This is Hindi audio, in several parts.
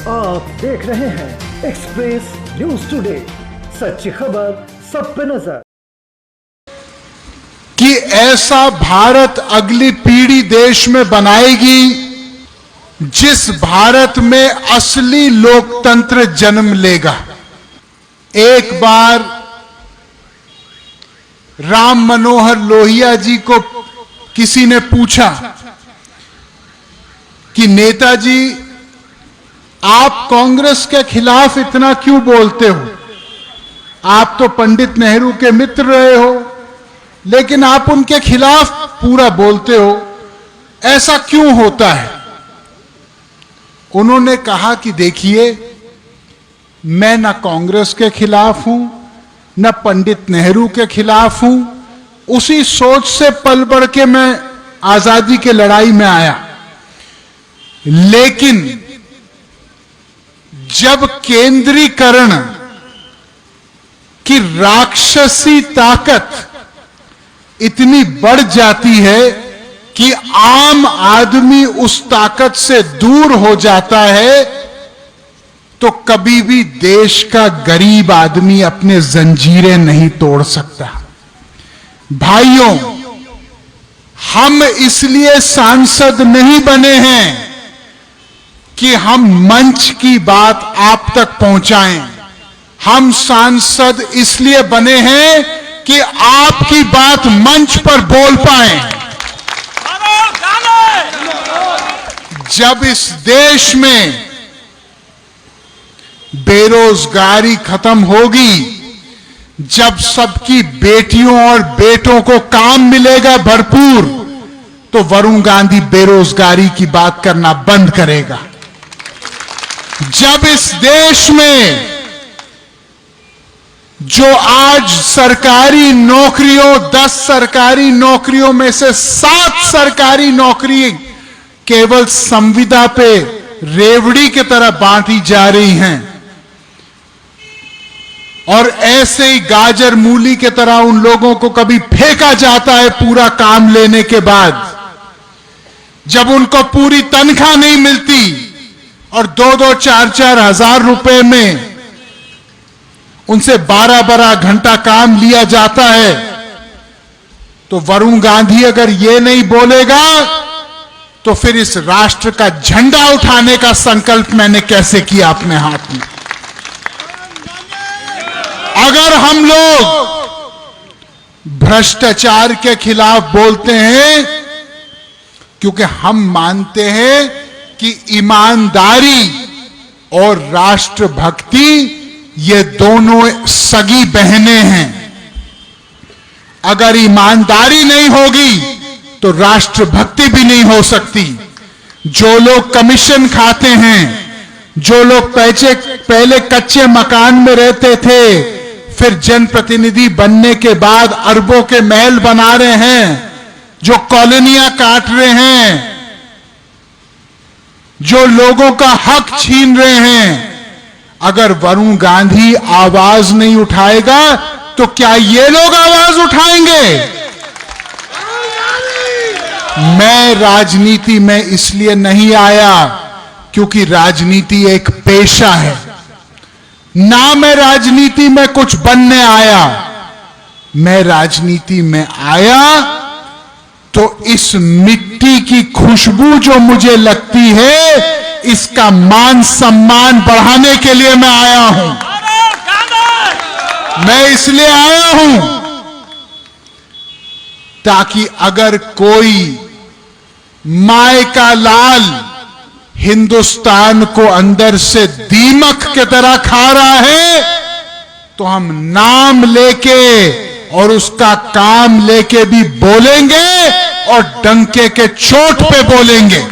आप देख रहे हैं एक्सप्रेस न्यूज टुडे, सच्ची खबर सब पे नजर। कि ऐसा भारत अगली पीढ़ी देश में बनाएगी जिस भारत में असली लोकतंत्र जन्म लेगा। एक बार राम मनोहर लोहिया जी को किसी ने पूछा कि नेताजी, आप कांग्रेस के खिलाफ इतना क्यों बोलते हो? आप तो पंडित नेहरू के मित्र रहे हो, लेकिन आप उनके खिलाफ पूरा बोलते हो, ऐसा क्यों होता है? उन्होंने कहा कि देखिए, मैं ना कांग्रेस के खिलाफ हूं, ना पंडित नेहरू के खिलाफ हूं। उसी सोच से पल बढ़ के मैं आजादी की लड़ाई में आया। लेकिन जब केंद्रीकरण की राक्षसी ताकत इतनी बढ़ जाती है कि आम आदमी उस ताकत से दूर हो जाता है, तो कभी भी देश का गरीब आदमी अपने जंजीरें नहीं तोड़ सकता। भाइयों, हम इसलिए सांसद नहीं बने हैं कि हम मंच की बात आप तक पहुंचाएं। हम सांसद इसलिए बने हैं कि आपकी बात मंच पर बोल पाएं। जब इस देश में बेरोजगारी खत्म होगी, जब सबकी बेटियों और बेटों को काम मिलेगा भरपूर, तो वरुण गांधी बेरोजगारी की बात करना बंद करेगा। जब इस देश में जो आज सरकारी नौकरियों, 10 सरकारी नौकरियों में से 7 सरकारी नौकरी केवल संविदा पे रेवड़ी की तरह बांटी जा रही हैं, और ऐसे ही गाजर मूली की तरह उन लोगों को कभी फेंका जाता है पूरा काम लेने के बाद, जब उनको पूरी तनख्वाह नहीं मिलती और 2-2, 4-4 हजार रुपए में उनसे 12-12 घंटा काम लिया जाता है, तो वरुण गांधी अगर ये नहीं बोलेगा तो फिर इस राष्ट्र का झंडा उठाने का संकल्प मैंने कैसे किया अपने हाथ में? अगर हम लोग भ्रष्टाचार के खिलाफ बोलते हैं, क्योंकि हम मानते हैं कि ईमानदारी और राष्ट्रभक्ति ये दोनों सगी बहनें हैं। अगर ईमानदारी नहीं होगी तो राष्ट्रभक्ति भी नहीं हो सकती। जो लोग कमीशन खाते हैं, जो लोग पहले कच्चे मकान में रहते थे, फिर जनप्रतिनिधि बनने के बाद अरबों के महल बना रहे हैं, जो कॉलोनियां काट रहे हैं, जो लोगों का हक छीन रहे हैं, अगर वरुण गांधी आवाज नहीं उठाएगा तो क्या ये लोग आवाज उठाएंगे? मैं राजनीति में इसलिए नहीं आया क्योंकि राजनीति एक पेशा है, ना मैं राजनीति में कुछ बनने आया। मैं राजनीति में आया तो इस मिट्टी की खुशबू जो मुझे लगती है, इसका मान सम्मान बढ़ाने के लिए मैं आया हूं। मैं इसलिए आया हूं ताकि अगर कोई माय का लाल हिंदुस्तान को अंदर से दीमक की तरह खा रहा है, तो हम नाम लेके और उसका काम लेके भी बोलेंगे और डंके के चोट पे बोलेंगे।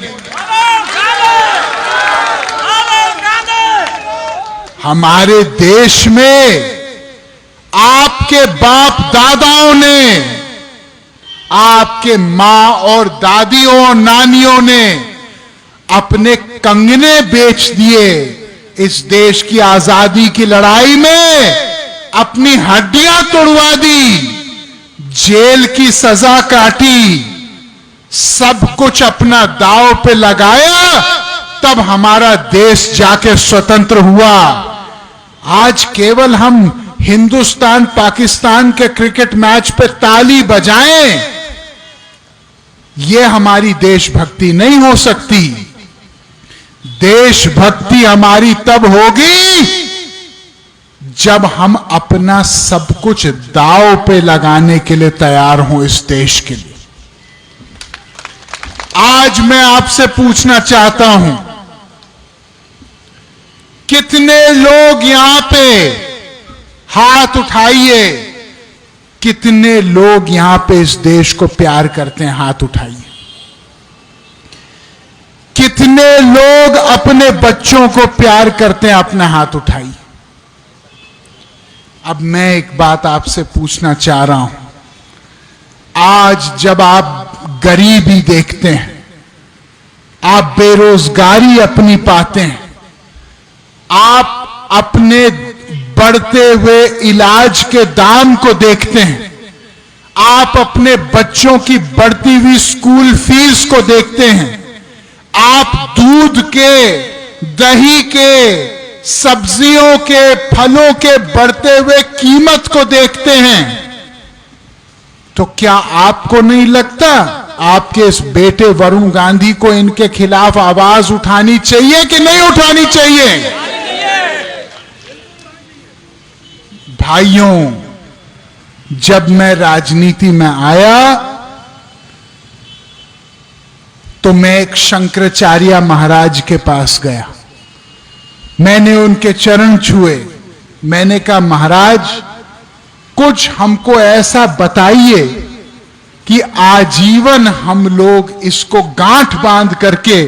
हमारे देश में आपके बाप दादाओं ने, आपके मां और दादियों और नानियों ने अपने कंगने बेच दिए। इस देश की आजादी की लड़ाई में अपनी हड्डियां तोड़वा दी, जेल की सजा काटी, सब कुछ अपना दांव पे लगाया तब हमारा देश जाके स्वतंत्र हुआ। आज केवल हम हिंदुस्तान पाकिस्तान के क्रिकेट मैच पे ताली बजाएं, यह हमारी देशभक्ति नहीं हो सकती। देशभक्ति हमारी तब होगी जब हम अपना सब कुछ दांव पे लगाने के लिए तैयार हों इस देश के लिए। आज मैं आपसे पूछना चाहता हूं, कितने लोग यहां पे हाथ उठाइए, कितने लोग यहां पे इस देश को प्यार करते हैं, हाथ उठाइए। कितने लोग अपने बच्चों को प्यार करते हैं, अपना हाथ उठाइए। अब मैं एक बात आपसे पूछना चाह रहा हूं, आज जब आप गरीबी देखते हैं, आप बेरोजगारी अपनी पाते हैं, आप अपने बढ़ते हुए इलाज के दाम को देखते हैं, आप अपने बच्चों की बढ़ती हुई स्कूल फीस को देखते हैं, आप दूध के, दही के, सब्जियों के, फलों के बढ़ते हुए कीमत को देखते हैं, तो क्या आपको नहीं लगता आपके इस बेटे वरुण गांधी को इनके खिलाफ आवाज उठानी चाहिए कि नहीं उठानी चाहिए? भाइयों, जब मैं राजनीति में आया तो मैं एक शंकराचार्य महाराज के पास गया। मैंने उनके चरण छुए। मैंने कहा, महाराज कुछ हमको ऐसा बताइए कि आजीवन हम लोग इसको गांठ बांध करके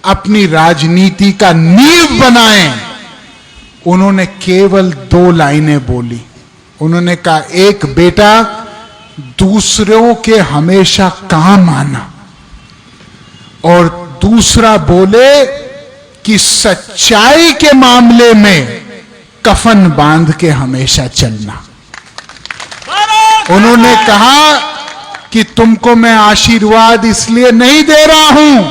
अपनी राजनीति का नींव बनाएं। उन्होंने केवल 2 लाइनें बोली। उन्होंने कहा, एक बेटा, दूसरों के हमेशा काम आना, और दूसरा बोले कि सच्चाई के मामले में कफन बांध के हमेशा चलना। उन्होंने कहा कि तुमको मैं आशीर्वाद इसलिए नहीं दे रहा हूं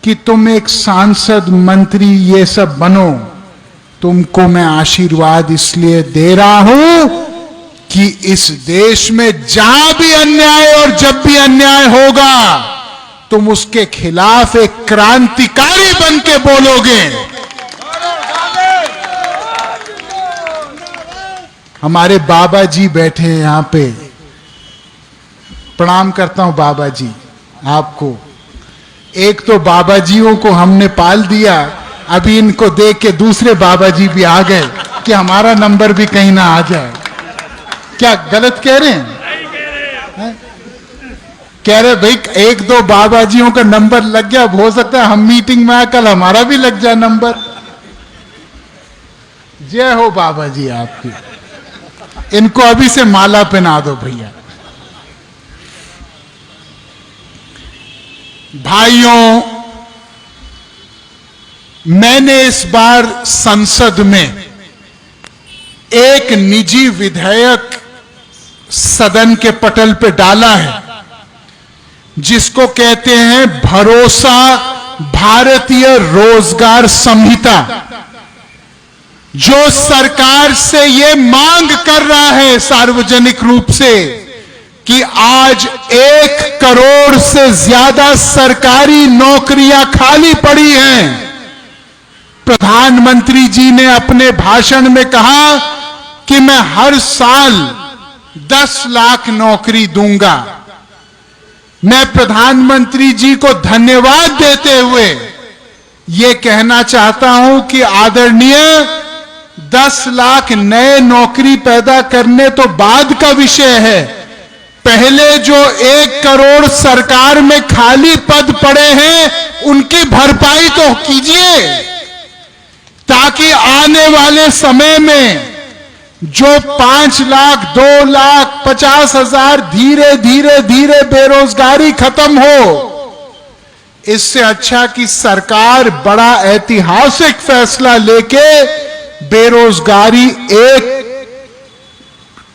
कि तुम एक सांसद, मंत्री ये सब बनो, तुमको मैं आशीर्वाद इसलिए दे रहा हूं कि इस देश में जहां भी अन्याय और जब भी अन्याय होगा, तुम उसके खिलाफ एक क्रांतिकारी बन के बोलोगे। हमारे बाबा जी बैठे हैं यहां पे, प्रणाम करता हूं बाबा जी आपको। एक तो बाबा जियों को हमने पाल दिया, अभी इनको देख के दूसरे बाबा जी भी आ गए कि हमारा नंबर भी कहीं ना आ जाए। क्या गलत कह रहे हैं? कह रहे भाई 1-2 बाबा जियों का नंबर लग गया, हो सकता है हम मीटिंग में आए कल हमारा भी लग जाए नंबर। जय हो बाबा जी आपकी। इनको अभी से माला पहना दो भैया। भाइयों, मैंने इस बार संसद में एक निजी विधेयक सदन के पटल पे डाला है, जिसको कहते हैं भरोसा भारतीय रोजगार संहिता, जो सरकार से ये मांग कर रहा है सार्वजनिक रूप से कि आज 1 करोड़ से ज्यादा सरकारी नौकरियां खाली पड़ी हैं। प्रधानमंत्री जी ने अपने भाषण में कहा कि मैं हर साल 10 लाख नौकरी दूंगा। मैं प्रधानमंत्री जी को धन्यवाद देते हुए यह कहना चाहता हूं कि आदरणीय, 10 लाख नए नौकरी पैदा करने तो बाद का विषय है। पहले जो 1 करोड़ सरकार में खाली पद पड़े हैं, उनकी भरपाई तो कीजिए, ताकि आने वाले समय में जो 5 लाख, 2 लाख, 50,000 धीरे धीरे बेरोजगारी खत्म हो। इससे अच्छा कि सरकार बड़ा ऐतिहासिक फैसला लेके बेरोजगारी एक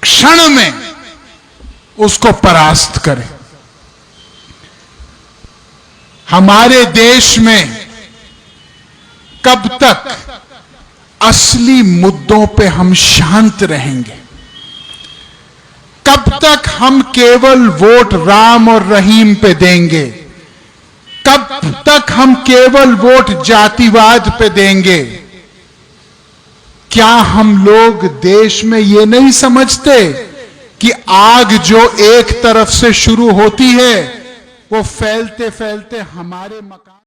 क्षण में उसको परास्त करे। हमारे देश में कब तक असली मुद्दों पे हम शांत रहेंगे? कब तक हम केवल वोट राम और रहीम पे देंगे? कब तक हम केवल वोट जातिवाद पे देंगे? क्या हम लोग देश में ये नहीं समझते कि आग जो एक तरफ से शुरू होती है वो फैलते फैलते हमारे मकान